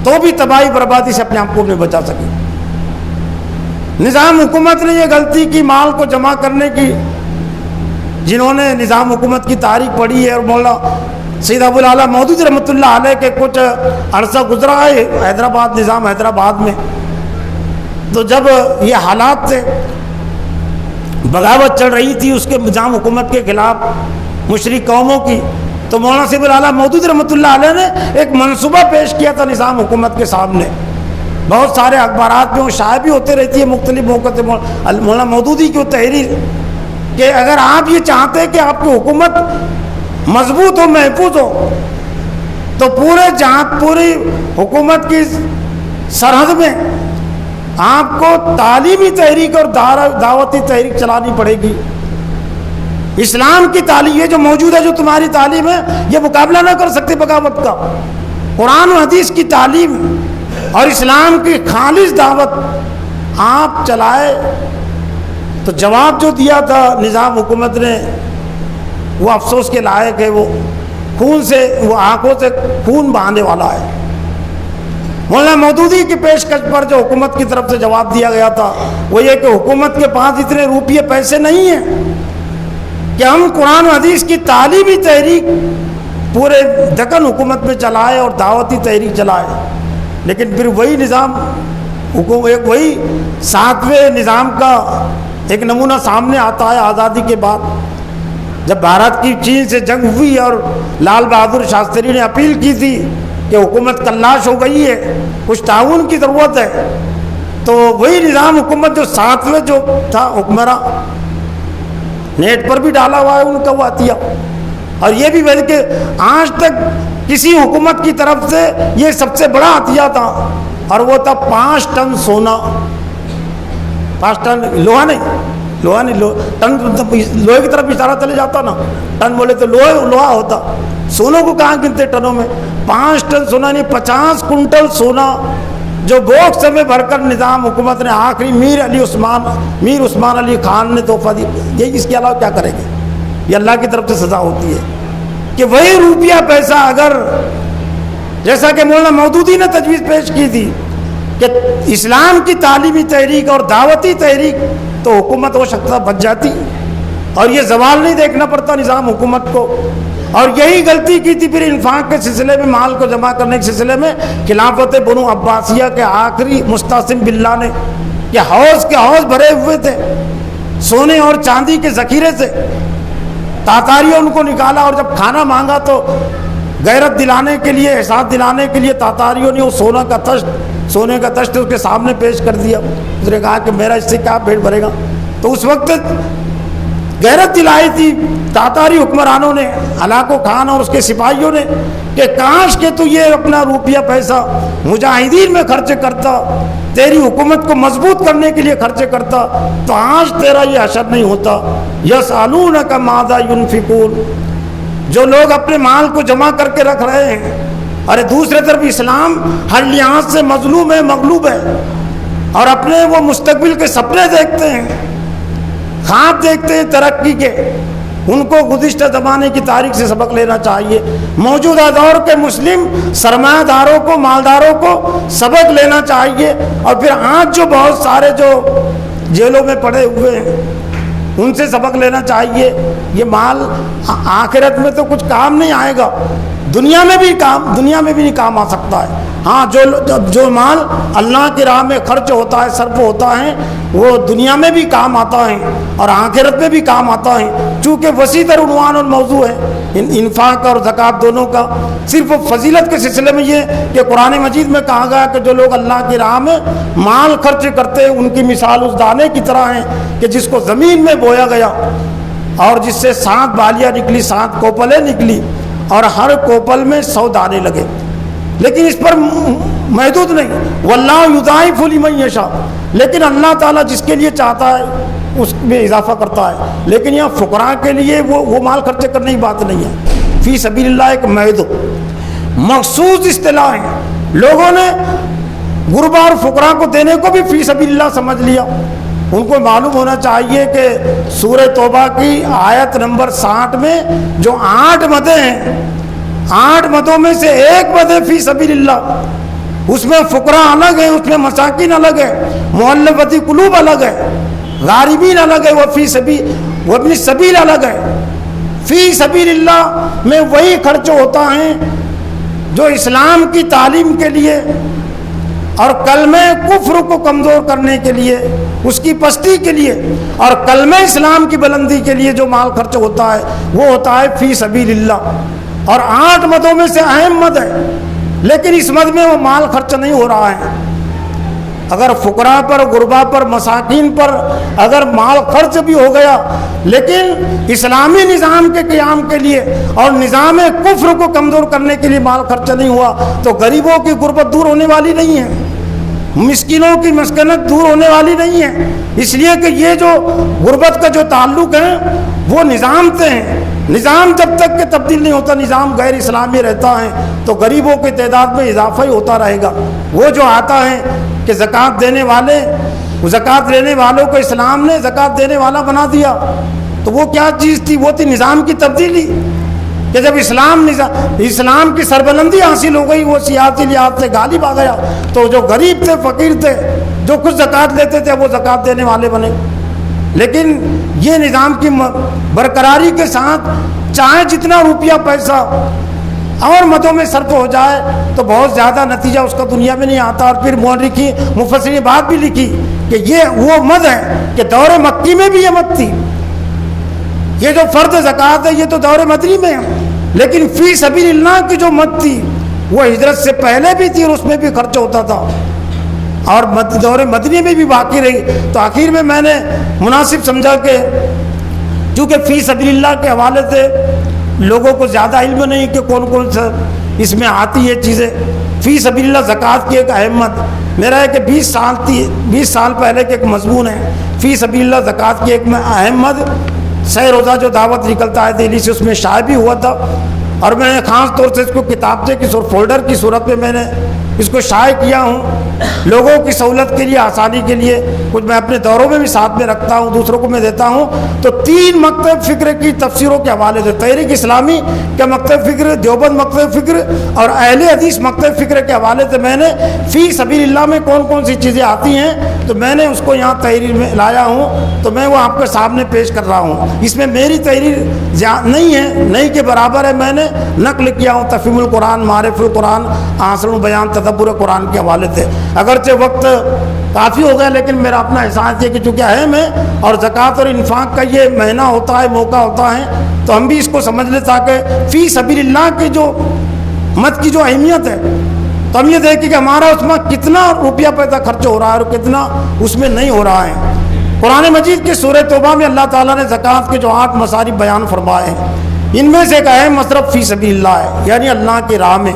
تو بھی تباہی بربادی سے اپنے آپ کو نہیں بچا سکے. نظام حکومت نے یہ غلطی کی مال کو جمع کرنے کی. جنہوں نے نظام حکومت کی تاریخ پڑھی ہے اور مولانا سید ابو العلا مودودی رحمۃ اللہ علیہ کے کچھ عرصہ گزرا ہے حیدرآباد، نظام حیدرآباد میں، تو جب یہ حالات تھے، بغاوت چل رہی تھی اس کے نظام حکومت کے خلاف مشرک قوموں کی، تو مولانا سید ابو العلا مودودی رحمۃ اللہ علیہ نے ایک منصوبہ پیش کیا تھا نظام حکومت کے سامنے. بہت سارے اخبارات میں وہ شائع بھی ہوتے رہتی ہے مختلف موقع سے مولانا مودودی کی وہ تحریر کہ اگر آپ یہ چاہتے ہیں کہ آپ کی حکومت مضبوط ہو، محفوظ ہو، تو پوری حکومت کی سرحد میں آپ کو تعلیمی تحریک اور دعوتی تحریک چلانی پڑے گی. اسلام کی تعلیم یہ جو موجود ہے، جو تمہاری تعلیم ہے، یہ مقابلہ نہ کر سکتی بغاوت کا. قرآن و حدیث کی تعلیم اور اسلام کی خالص دعوت آپ چلائے. تو جواب جو دیا تھا نظام حکومت نے وہ افسوس کے لائق ہے. وہ خون سے، وہ آنکھوں سے خون بہانے والا ہے. مولانا مودودی کی پیشکش پر جو حکومت کی طرف سے جواب دیا گیا تھا وہ یہ کہ حکومت کے پاس اتنے روپیے پیسے نہیں ہیں کہ ہم قرآن و حدیث کی تعلیمی تحریک پورے دکن حکومت میں چلائے اور دعوتی تحریک چلائے. لیکن پھر وہی نظام وہی 7ویں نظام کا ایک نمونہ سامنے آتا ہے آزادی کے بعد، جب بھارت کی چین سے جنگ ہوئی اور لال بہادر شاستری نے اپیل کی تھی کہ حکومت کلاش ہو گئی ہے، کچھ تعاون کی ضرورت ہے، تو وہی نظام حکومت جو 7ویں جو تھا حکمراں، نیٹ پر بھی ڈالا ہوا ہے ان کا وہ عطیہ. اور یہ بھی ویسے کہ آج تک کسی حکومت کی طرف سے یہ سب سے بڑا عطیہ تھا، اور وہ تھا 5 ٹن سونا. 5 ٹن لوہا نہیں ٹن لوہے کی طرف اشارہ چلے جاتا نا، ٹن بولے تو لوہا ہوتا، سونوں کو کہاں گنتے ٹنوں میں. 5 ٹن سونا نہیں 50 کنٹل سونا جو باکس میں بھر کر نظام حکومت نے آخری میر عثمان علی خان نے تحفہ دی. یہ اس کے علاوہ کیا کریں گے؟ یہ اللہ کی طرف سے سزا ہوتی ہے کہ وہی روپیہ پیسہ اگر جیسا کہ مولانا مودودی نے تجویز پیش کی تھی کہ اسلام کی تعلیمی تحریک اور دعوتی تحریک، تو حکومت ہو سکتا بچ جاتی اور یہ زوال نہیں دیکھنا پڑتا نظام حکومت کو. اور یہی غلطی کی تھی پھر انفاق کے سلسلے میں، مال کو جمع کرنے کے سلسلے میں خلافت بنو عباسیہ کے آخری مستعصم باللہ نے، کہ حوض کے حوض بھرے ہوئے تھے سونے اور چاندی کے ذخیرے سے. تاتاریوں ان کو نکالا اور جب کھانا مانگا تو غیرت دلانے کے لیے، احساس دلانے کے لیے تاتاریوں نے وہ سونے کا تشت اس کے سامنے پیش کر دیا. اس نے کہا کہ میرا اس سے کیا پیٹ بھرے گا. تو اس وقت غیرت دلائی تھی تاتاری حکمرانوں نے، ہلاکو خان اور اس کے سپاہیوں نے، کہ کاش کہ تو یہ اپنا روپیہ پیسہ مجاہدین میں خرچ کرتا، تیری حکومت کو مضبوط کرنے کے لیے خرچ کرتا، تو آج تیرا یہ حشر نہیں ہوتا. یسألونک ماذا ینفقون، جو لوگ اپنے مال کو جمع کر کے رکھ رہے ہیں، اور دوسرے طرف اسلام ہر لحاظ سے مظلوم ہے، مغلوب ہے، اور اپنے وہ مستقبل کے سپنے دیکھتے ہیں، خواب دیکھتے ہیں ترقی کے. ان کو گزشتہ زمانے کی تاریخ سے سبق لینا چاہیے. موجودہ دور کے مسلم سرمایہ داروں کو، مالداروں کو سبق لینا چاہیے. اور پھر آج جو بہت سارے جو جیلوں میں پڑے ہوئے ہیں ان سے سبق لینا چاہیے. یہ مال آخرت میں تو کچھ کام نہیں آئے گا، دنیا میں بھی نہیں کام آ سکتا ہے. ہاں جو مال اللہ کی راہ میں خرچ ہوتا ہے، صرف ہوتا ہے، وہ دنیا میں بھی کام آتا ہے اور آخرت میں بھی کام آتا ہے. چونکہ وسیع تر عنوان اور موضوع ہے انفاق اور زکوٰۃ دونوں کا. صرف فضیلت کے سلسلے میں یہ کہ قرآن مجید میں کہا گیا کہ جو لوگ اللہ کی راہ میں مال خرچ کرتے ہیں ان کی مثال اس دانے کی طرح ہے کہ جس کو زمین میں بویا گیا اور جس سے 7 بالیاں نکلی، 7 کوپلیں نکلی، اور ہر کوپل میں 100 دانے لگے. لیکن اس پر محدود نہیں، واللہ یضاعف لمن یشاء، لیکن اللہ تعالیٰ جس کے لیے چاہتا ہے اس میں اضافہ کرتا ہے. لیکن یہاں فقراء کے لیے وہ مال خرچ کرنے کی بات نہیں ہے. فی سبیل اللہ ایک محدود مخصوص اصطلاح ہے. لوگوں نے غربا اور فقراء کو دینے کو بھی فی سبیل اللہ سمجھ لیا. ان کو معلوم ہونا چاہیے کہ سورہ توبہ کی آیت نمبر 60 میں جو 8 مدیں ہیں، 8 مدوں میں سے ایک مد ہے فی سبیل اللہ، اس میں فقراء الگ ہیں، اس میں مساکین الگ ہے، مؤلفۃ قلوب الگ ہے، غاربین الگ ہے، وہ ابن سبیل الگ ہے۔ فی سبیل اللہ میں وہی خرچ ہوتا ہے جو اسلام کی تعلیم کے لیے اور کلمہ کفر کو کمزور کرنے کے لیے، اس کی پستی کے لیے، اور کلمہ اسلام کی بلندی کے لیے جو مال خرچ ہوتا ہے وہ ہوتا ہے فی سبیل اللہ۔ اور 8 مدوں میں سے اہم مد ہے، لیکن اس مد میں وہ مال خرچ نہیں ہو رہا ہے۔ اگر فقراء پر، غربا پر، مساکین پر اگر مال خرچ بھی ہو گیا، لیکن اسلامی نظام کے قیام کے لیے اور نظام کفر کو کمزور کرنے کے لیے مال خرچ نہیں ہوا تو غریبوں کی غربت دور ہونے والی نہیں ہے، مسکینوں کی مسکنت دور ہونے والی نہیں ہے۔ اس لیے کہ یہ جو غربت کا جو تعلق ہے وہ نظام سے ہے، نظام جب تک کہ تبدیل نہیں ہوتا، نظام غیر اسلامی رہتا ہے تو غریبوں کی تعداد میں اضافہ ہی ہوتا رہے گا۔ وہ جو آتا ہے کہ زکوٰۃ دینے والے، زکوٰۃ لینے والوں کو اسلام نے زکوٰۃ دینے والا بنا دیا، تو وہ کیا چیز تھی؟ وہ تھی نظام کی تبدیلی، کہ جب اسلام کی سربلندی حاصل ہو گئی، وہ سیاسی لحاظ سے غالب آ گیا، تو جو غریب تھے، فقیر تھے، جو کچھ زکوٰۃ لیتے تھے وہ زکوٰۃ دینے والے بنے۔ لیکن یہ نظام کی برقراری کے ساتھ چاہے جتنا روپیہ پیسہ اور مدوں میں صرف ہو جائے تو بہت زیادہ نتیجہ اس کا دنیا میں نہیں آتا۔ اور پھر مفسرین نے بات بھی لکھی کہ یہ وہ مد ہے کہ دور مکی میں بھی یہ مد تھی، یہ جو فرض زکوٰۃ ہے یہ تو دور مدنی میں ہے، لیکن فی سبیل اللہ کی جو مد تھی وہ ہجرت سے پہلے بھی تھی اور اس میں بھی خرچ ہوتا تھا اور دور مدنی میں بھی باقی رہی۔ تو آخر میں نے مناسب سمجھا کہ چونکہ فی سبیل اللہ کے حوالے سے لوگوں کو زیادہ علم نہیں کہ کون کون سا اس میں آتی ہے چیزیں۔ فی سبیل اللہ زکوٰۃ کی ایک اہمیت میرا ہے کہ 20 سال پہلے کے ایک مضمون ہے، فی سبیل اللہ زکوٰۃ کی ایک اہمیت سہ روزہ جو دعوت نکلتا ہے دہلی سے، اس میں شائع بھی ہوا تھا، اور میں نے خاص طور سے اس کو کتابچے کی فولڈر کی صورت میں نے اس کو شائع کیا ہوں لوگوں کی سہولت کے لیے، آسانی کے لیے۔ کچھ میں اپنے دوروں میں بھی ساتھ میں رکھتا ہوں، دوسروں کو میں دیتا ہوں۔ تو 3 مکتب فکر کی تفسیروں کے حوالے سے، تحریک اسلامی کا مکتب فکر، دیوبند مکتب فکر اور اہل حدیث مکتب فکر کے حوالے سے میں نے فی سبیل اللہ میں کون کون سی چیزیں آتی ہیں تو میں نے اس کو یہاں تحریر میں لایا ہوں، تو میں وہ آپ کے سامنے پیش کر رہا ہوں۔ اس میں میری تحریر نہیں ہے، نہیں کے برابر ہے، میں نے نقل کیا ہوں تفہیم القرآن، معرف القرآن، احسن البیان، تدبر قرآن کے حوالے سے۔ اگرچہ وقت کافی ہو گیا لیکن میرا اپنا احساس ہے کہ چونکہ اہم ہے اور زکوٰۃ اور انفاق کا یہ مہینہ ہوتا ہے، موقع ہوتا ہے، تو ہم بھی اس کو سمجھ لیں تاکہ فی سبیل اللہ کی جو مد کی جو اہمیت ہے تو ہم یہ دیکھیں کہ ہمارا اس میں کتنا روپیہ پیسہ خرچ ہو رہا ہے اور کتنا اس میں نہیں ہو رہا ہے۔ قرآن مجید کی سورہ توبہ میں اللہ تعالیٰ نے زکوٰۃ کے جو 8 مصارف بیان فرمائے ہیں، ان میں سے ایک اہم مصرف فی سبیل اللہ ہے، یعنی اللہ کی راہ میں۔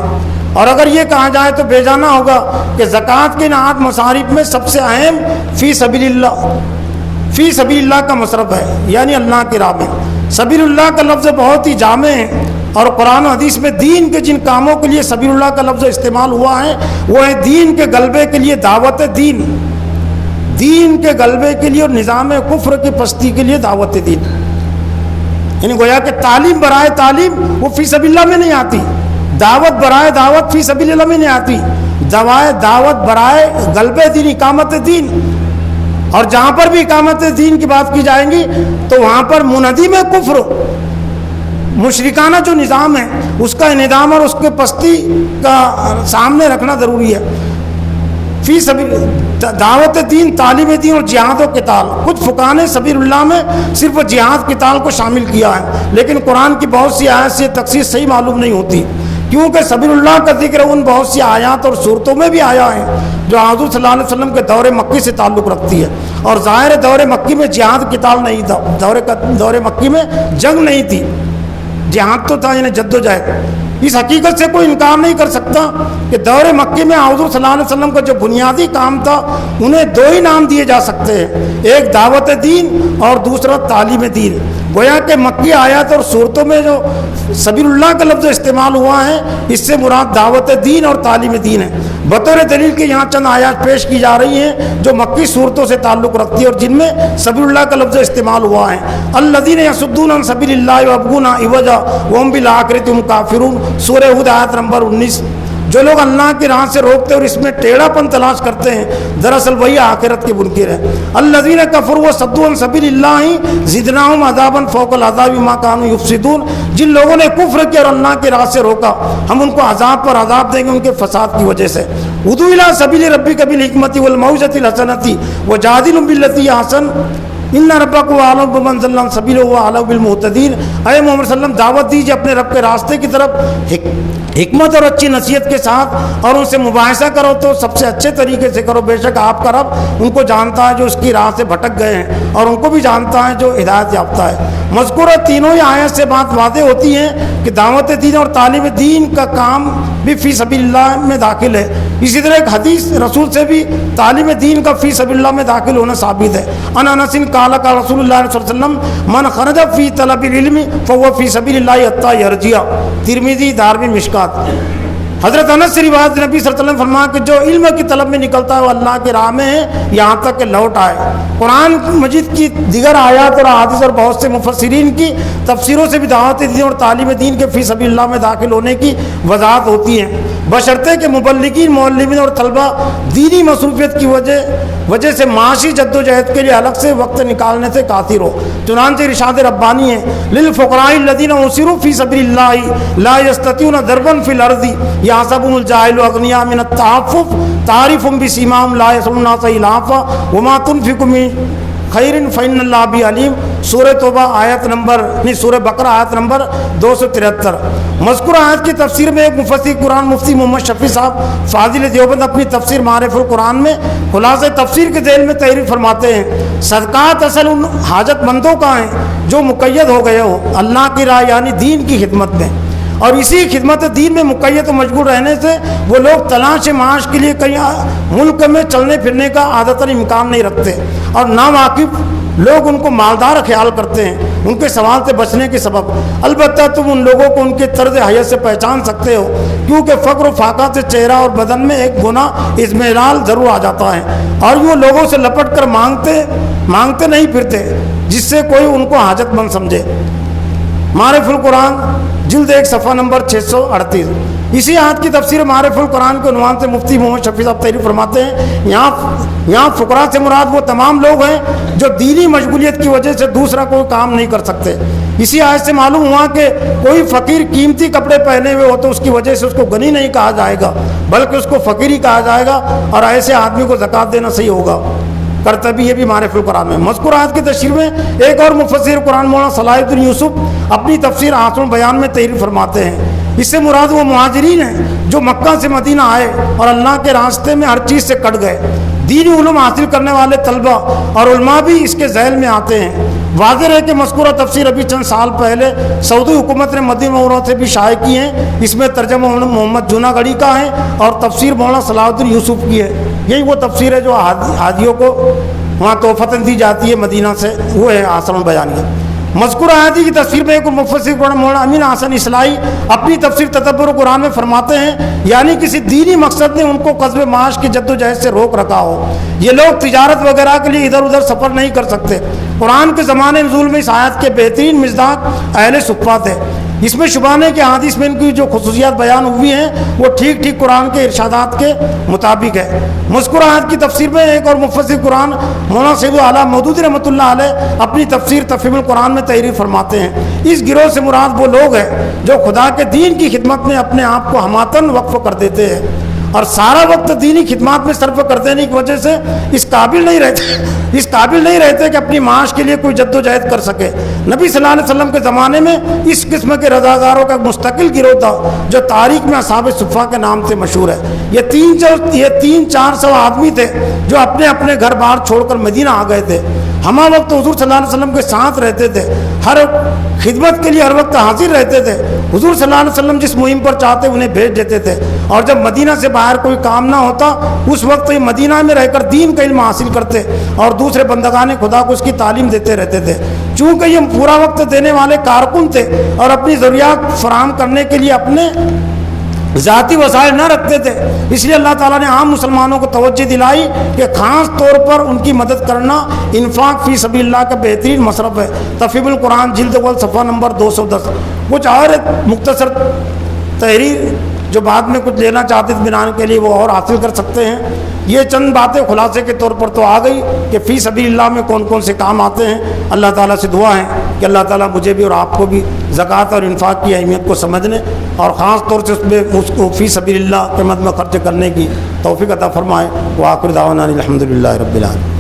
اور اگر یہ کہا جائے تو بے جانا ہوگا کہ زکوٰۃ کے 8 مصارف میں سب سے اہم فی سبیل اللہ کا مصرف ہے، یعنی اللہ کی راہ میں۔ سبیل اللہ کا لفظ بہت ہی جامع ہے، اور قرآن و حدیث میں دین کے جن کاموں کے لیے سبیل اللہ کا لفظ استعمال ہوا ہے وہ ہے دین کے غلبے کے لیے دعوت دین، دین کے غلبے کے لیے اور نظام کفر کی پستی کے لیے دعوت دین۔ یعنی گویا کہ تعلیم برائے تعلیم وہ فی سبیل اللہ میں نہیں آتی، دعوت برائے دعوت فی سبیل اللہ میں نہیں آتی، دعوت برائے غلبہ دین، اقامت دین۔ اور جہاں پر بھی اقامت دین کی بات کی جائیں گی تو وہاں پر منادی میں کفر، مشرکانہ جو نظام ہے اس کا انہدام اور اس کے پستی کا سامنے رکھنا ضروری ہے۔ فی سبیل دعوت دین، تعلیم دین اور جہاد و قتال۔ کچھ فقہاء نے سبیل اللہ میں صرف جہاد قتال کو شامل کیا ہے، لیکن قرآن کی بہت سی آیات سے تخصیص صحیح معلوم نہیں ہوتی، کیونکہ سبیل اللہ کا ذکر ان بہت سی آیات اور صورتوں میں بھی آیا ہے جو حضور صلی اللہ علیہ وسلم کے دور مکی سے تعلق رکھتی ہے، اور ظاہر دور مکی میں جہاد قتال نہیں تھا، دور مکی میں جنگ نہیں تھی، جہاد تو تھا، یعنی جد و جہد۔ اس حقیقت سے کوئی انکار نہیں کر سکتا کہ دور مکی میں حضور صلی اللہ علیہ وسلم کا جو بنیادی کام تھا انہیں 2 ہی نام دیے جا سکتے ہیں، ایک دعوت دین اور دوسرا تعلیم دین۔ گویا کہ مکی آیات اور صورتوں میں جو سبیل اللہ کا لفظ استعمال ہوا ہے اس سے مراد دعوت دین اور تعلیم دین ہے۔ بطور دلیل کے یہاں چند آیات پیش کی جا رہی ہیں جو مکی صورتوں سے تعلق رکھتی ہے اور جن میں سبیل اللہ کا لفظ استعمال ہوا ہے۔ الذین یصدون عن سبیل اللہ ویبغون عوجا وہم بالآخرۃ هم کافرون، سورہ ہود آیت نمبر 19۔ جو لوگ اللہ کی راہ سے روکتے اور اس میں ٹیڑھا پن تلاش کرتے ہیں دراصل وہی آخرت کے منکر ہیں۔ الذین کفروا وصدوا عن سبیل اللہ زدناہم عذابا فوق العذاب بما کانوا یفسدون، جن لوگوں نے کفر کیا اور اللہ کی راہ سے روکا ہم ان کو عذاب پر عذاب دیں گے ان کے فساد کی وجہ سے۔ ادعو الی سبیل ربک بالحکمۃ والموعظۃ الحسنۃ وجادلہم باللتی ہی احسن ان ربک اعلم بمن ضل عن سبیلہ واعلم بالمہتدین۔ اے محمد صلی اللہ علیہ وسلم دعوت دیجیے اپنے رب کے راستے کی طرف حکمت اور اچھی نصیحت کے ساتھ، اور ان سے مباحثہ کرو تو سب سے اچھے طریقے سے کرو، بے شک آپ کا رب ان کو جانتا ہے جو اس کی راہ سے بھٹک گئے ہیں اور ان کو بھی جانتا ہے جو ہدایت یافتہ ہے۔ مذکورہ تینوں ہی آیت سے بات واضح ہوتی ہے کہ دعوت دین اور تعلیم دین کا کام بھی فی سبیل اللہ میں داخل ہے۔ اسی طرح ایک حدیث رسول سے بھی تعلیم دین کا فی سبیل اللہ میں داخل ہونا ثابت ہے۔ ان انس قال قال رسول اللہ صلی اللہ علیہ وسلم من خرج فی طلب العلم فهو فی سبیل اللہ حتی یرجع، ترمذی دارمی مشکات۔ حضرت انس سے روایت نبی صلی اللہ علیہ وسلم فرمایا کہ جو علم کی طلب میں نکلتا ہے وہ اللہ کے راہ میں ہے یہاں تک کہ لوٹ آئے۔ قرآن مجید کی دیگر آیات اور احادیث اور بہت سے مفسرین کی تفسیروں سے بھی دعوت دین اور تعلیم دین کے فی سبیل اللہ میں داخل ہونے کی وضاحت ہوتی ہے، بشرطے کہ مبلغین، معلمین اور طلبہ دینی مصروفیت کی وجہ سے معاشی جد و جہد کے لیے الگ سے وقت نکالنے سے قاصر ہو۔ چنانچہ ارشاد ربانی ہے للفقراء الذین اسروا فی سبیل اللہ لا یستطیعون ضربا فی الارض یحسبهم الجاہل اغنیاء من التعفف تعرفهم بسیماہم لا یسألون الناس الحافا وما تنفقوا من خیر فإن اللہ بہ علیم، سورہ توبہ آیت نمبر سورہ بقرہ آیت نمبر 273۔ مذکورہ آیت کی تفسیر میں ایک مفسر قرآن مفتی محمد شفیع صاحب فاضل دیوبند اپنی تفسیر معارف القرآن میں خلاصہ تفسیر کے ذیل میں تحریر فرماتے ہیں صدقات اصل ان حاجت مندوں کا ہیں جو مقید ہو گئے ہو اللہ کی راہ یعنی دین کی خدمت میں، اور اسی خدمت دین میں مقید و مشغول رہنے سے وہ لوگ تلاش معاش کے لیے کہیں ملک میں چلنے پھرنے کا عادتاً امکان نہیں رکھتے، اور ناواقف لوگ ان کو مالدار خیال کرتے ہیں ان کے سوال سے بچنے کے سبب۔ البتہ تم ان لوگوں کو ان کے طرز حیات سے پہچان سکتے ہو کیونکہ فقر و فاقہ سے چہرہ اور بدن میں ایک گناہ اضمرال ضرور آ جاتا ہے، اور وہ لوگوں سے لپٹ کر مانگتے نہیں پھرتے جس سے کوئی ان کو حاجت مند سمجھے۔ معارف القرآن جلد 1 صفحہ نمبر 638۔ اسی آیت کی تفسیر معارف القرآن کے عنوان سے مفتی محمد شفیع صاحب تحریر فرماتے ہیں یہاں فقراء سے مراد وہ تمام لوگ ہیں جو دینی مشغولیت کی وجہ سے دوسرا کوئی کام نہیں کر سکتے۔ اسی آیت سے معلوم ہوا کہ کوئی فقیر قیمتی کپڑے پہنے ہوئے ہو تو اس کی وجہ سے اس کو غنی نہیں کہا جائے گا بلکہ اس کو فقیر ہی کہا جائے گا، اور ایسے آدمی کو زکوٰۃ دینا صحیح ہوگا۔ کرتبی یہ بھی معارف القرآن میں۔ مذکور آیت کی تشریح میں ایک اور مفسر قرآن مولانا صلاح الدین یوسف اپنی تفسیر احسن البیان میں تحریر فرماتے ہیں اس سے مراد وہ مہاجرین ہیں جو مکہ سے مدینہ آئے اور اللہ کے راستے میں ہر چیز سے کٹ گئے۔ دینی علوم حاصل کرنے والے طلبہ اور علماء بھی اس کے ذیل میں آتے ہیں۔ واضح ہے کہ مذکورہ تفسیر ابھی چند سال پہلے سعودی حکومت نے مدینہ منورہ سے بھی شائع کی ہیں، اس میں ترجمہ محمد جوناگڑھی کا ہے اور تفسیر مولانا صلاح الدین یوسف کی ہے۔ یہی وہ تفسیر ہے جو حاجیوں کو وہاں تحفتاً دی جاتی ہے مدینہ سے، وہ ہے احسن البیان کی۔ مذکورہ آیت کی تفسیر میں ایک مفسر قرآن مولانا امین حسن اصلاحی اپنی تفسیر تدبر قرآن میں فرماتے ہیں یعنی کسی دینی مقصد نے ان کو قصب معاش کی جد و جہد سے روک رکھا ہو، یہ لوگ تجارت وغیرہ کے لیے ادھر ادھر سفر نہیں کر سکتے۔ قرآن کے زمانے نزول میں اس آیت کے بہترین مصداق اہل صفہ تھے، اس میں شبہ نہیں کہ حدیث میں ان کی جو خصوصیات بیان ہوئی ہیں وہ ٹھیک ٹھیک قرآن کے ارشادات کے مطابق ہے۔ مذکورہ آیت کی تفسیر میں ایک اور مفسر قرآن مولانا سید اعلیٰ مودودی رحمۃ اللہ علیہ اپنی تفسیر تفہیم القرآن میں تحریر فرماتے ہیں اس گروہ سے مراد وہ لوگ ہیں جو خدا کے دین کی خدمت میں اپنے آپ کو ہماتن وقف کر دیتے ہیں اور سارا وقت دینی خدمات میں صرف کر دینے کی وجہ سے اس قابل نہیں رہتے کہ اپنی معاش کے لیے کوئی جد و جہد کر سکے۔ نبی صلی اللہ علیہ وسلم کے زمانے میں اس قسم کے رضاکاروں کا مستقل گروہ تھا جو تاریخ میں اصحاب صفہ کے نام سے مشہور ہے۔ یہ 300-400 آدمی تھے جو اپنے اپنے گھر بار چھوڑ کر مدینہ آ گئے تھے ہمہ وقت حضور صلی اللہ علیہ وسلم کے ساتھ رہتے تھے، ہر خدمت کے لیے ہر وقت حاضر رہتے تھے۔ حضور صلی اللہ علیہ وسلم جس مہم پر چاہتے انہیں بھیج دیتے تھے، اور جب مدینہ سے باہر کوئی کام نہ ہوتا اس وقت یہ مدینہ میں رہ کر دین کا علم حاصل کرتے اور دوسرے بندگان خدا کو اس کی تعلیم دیتے رہتے تھے۔ چونکہ یہ پورا وقت دینے والے کارکن تھے اور اپنی ضروریات فراہم کرنے کے لیے اپنے ذاتی وسائل نہ رکھتے تھے، اس لیے اللہ تعالیٰ نے عام مسلمانوں کو توجہ دلائی کہ خاص طور پر ان کی مدد کرنا انفاق فی سبیل اللہ کا بہترین مصرف ہے۔ تفہیم القرآن جلد اول صفحہ نمبر 210۔ کچھ اور ایک مختصر تحریر جو بعد میں کچھ لینا چاہتے تھے بنانے کے لیے وہ اور حاصل کر سکتے ہیں۔ یہ چند باتیں خلاصے کے طور پر تو آ گئی کہ فی سبیل اللہ میں کون کون سے کام آتے ہیں۔ اللہ تعالیٰ سے دعا ہے کہ اللہ تعالیٰ مجھے بھی اور آپ کو بھی زکوٰۃ اور انفاق کی اہمیت کو سمجھنے اور خاص طور سے اس کو فی سبیل اللہ کے مد میں خرچ کرنے کی توفیق عطا فرمائے۔ وآخر دعوانا الحمد للہ رب العالمین۔